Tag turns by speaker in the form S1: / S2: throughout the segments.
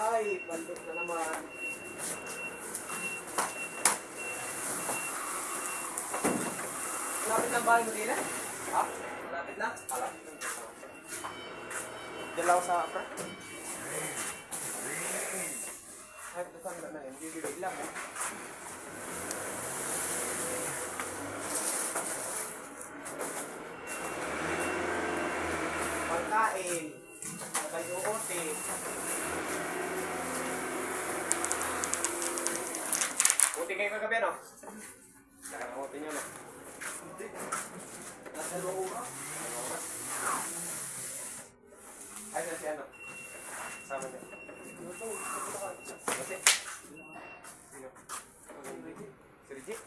S1: Ay, bandot na naman. Malapit na bahay mo din, ha? Malapit na? Malapit na. Diyan lang ako sa apra. Ay, ito na yun. Bibig lang, eh. Pagkain. Nagayuote. Buti kayo kagabi, no? Nakakote nyo, no? Nasa loob ka? Ay, nasi ano? Sama niya. Nasi? Sino? Si Reggie?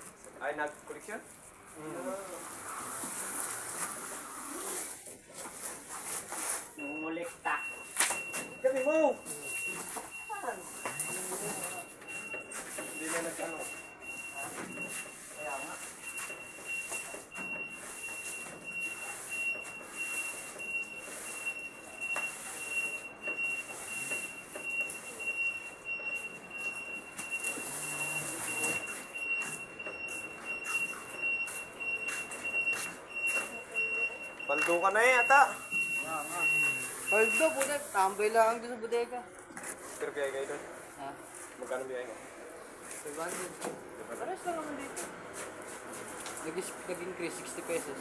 S1: Ay, nag-koleksyon? Nungulekta. Dami mo! Hindi na nag-ano. Kaya nga. Paldo ka na eh, ata.
S2: Paldo, puta. Tambay lang doon sa bodega.
S1: Pero biyay kayo doon?
S2: Ha?
S1: Magkano biyay mo?
S2: 500. Pares lang naman dito. Nag-increase 60 pesos.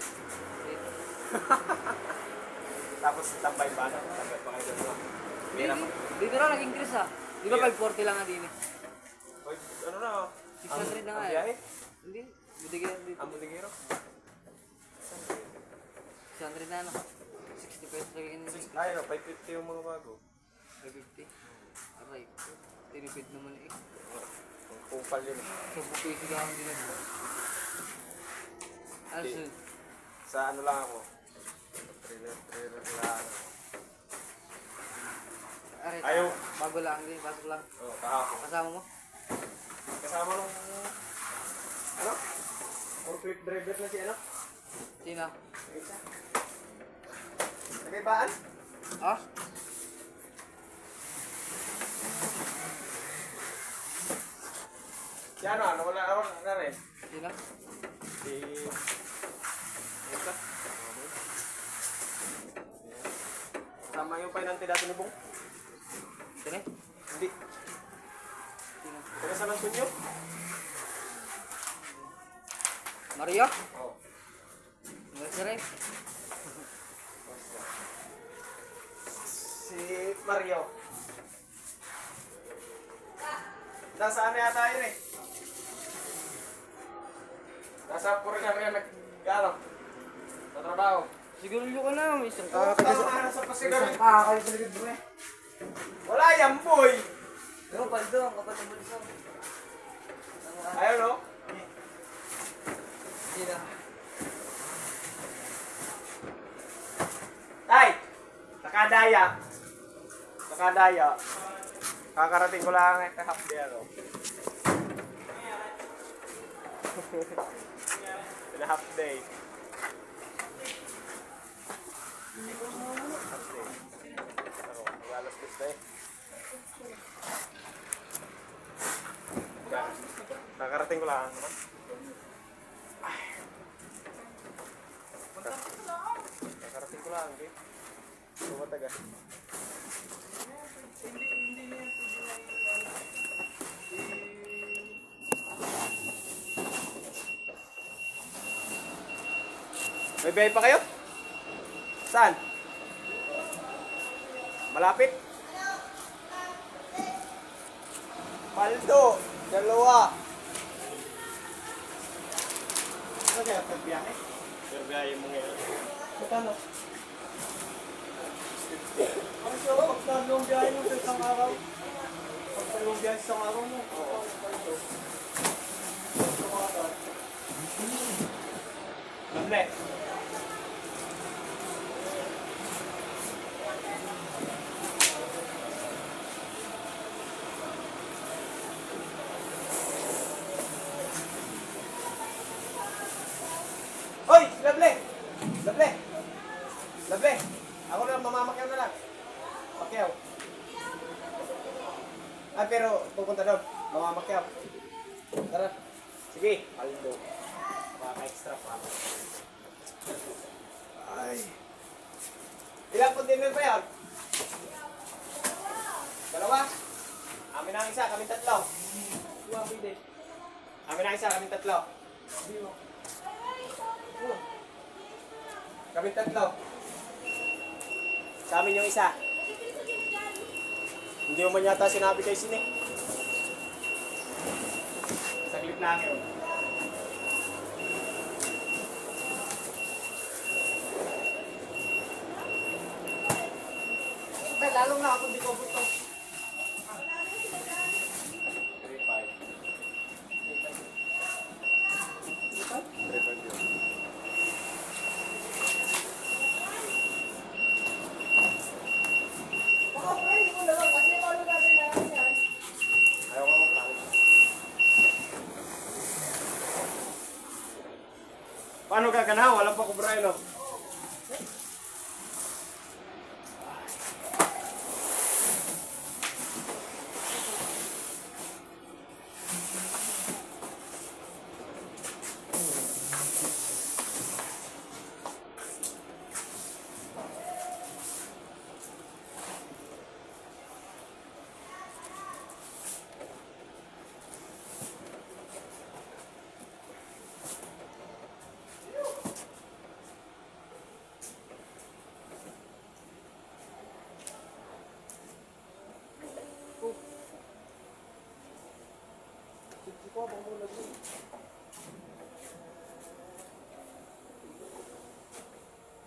S1: Tapos tambay pa na? Tambay pa kayo doon. Mira pa.
S2: Dito na nag-increase ha. Di ba 540 lang nga din eh?
S1: Oy, ano na?
S2: 600 na nga
S1: ang
S2: eh.
S1: biyahe?
S2: Hindi. Bodega dito.
S1: Ang butigero?
S2: 600 na ano. 60 pesos lagi in
S1: Ay, no, 550 yung mga bago.
S2: 550. Aray. Tinipid naman eh.
S1: Ang kupal yun eh.
S2: Sa bupiso lang din ako. Ano
S1: Di.
S2: sunod?
S1: Sa ano lang ako? Trailer lang.
S2: Aray.
S1: Ayaw.
S2: Bago lang din. Bago lang.
S1: Oo, kahapon.
S2: Kasama mo?
S1: Kasama nung... Ano? Forklift driver na si ano?
S2: Sino?
S1: Yung isa. Nagibaan?
S2: Ah?
S1: Si ano? Wala na rin.
S2: Sino?
S1: Si... Isa. Sama yung painante dati ni Bong?
S2: Sino?
S1: Hindi.
S2: Sino?
S1: Kaya sa Lansunyo?
S2: Mario?
S1: Oo.
S2: Nasa rin?
S1: Si Mario. Nasaan na yata yun eh? Nasa Purina nag-ano? Natrabaho.
S2: Siguro yung ka na. May isang
S1: Tama
S2: kakakay
S1: sa pasigaw.
S2: sa likod mo eh.
S1: Wala yan, boy!
S2: Pero paldo, ang kapatid mo nito.
S1: Ayaw, no?
S2: Sino?
S1: Tay! Nakadaya. Nakadaya. Kakarating ko lang eh, kahap di ano. In a half day. Half day. Ako, mag-alas gusto eh. Kakarating ko lang naman. Kakarating ko lang, okay? So, mataga. May biyahe pa kayo? Saan? Malapit? Paldo, dalawa. Ano kaya pagbiyahe? Pero biyahe mo ngayon. Magkano? Ano siya ba? Pagkano ang biyahe mo sa isang araw? Pagkano ang biyahe sa isang araw mo? Oo. Paldo. Lamle. Lovely! Lovely! Lovely! Ako na, mamamakyaw na lang. Makyaw. Ah, pero pupunta doon. Mamamakyaw. Tara. Sige, paldo. Maka-extra pa. Ay. Ilang container pa yun? Dalawa? Amin ang isa, kami tatlo. Amin ang isa, kami tatlo. Kami tatlo. Sa amin yung isa. Hindi mo man yata sinabi kay Sine. Saglit lang yun. Ay, lalong na ako di ko buto. 3.5. Ayaw ko magkakalit. Paano gagana? Walang pa kubra yun, no?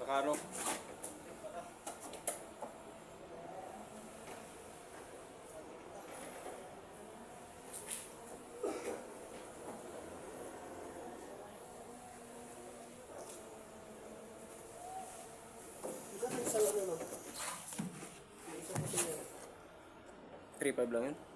S1: Nakano?
S2: Ikaw, isang ano, no? Isang container.
S1: 3.5 lang yun?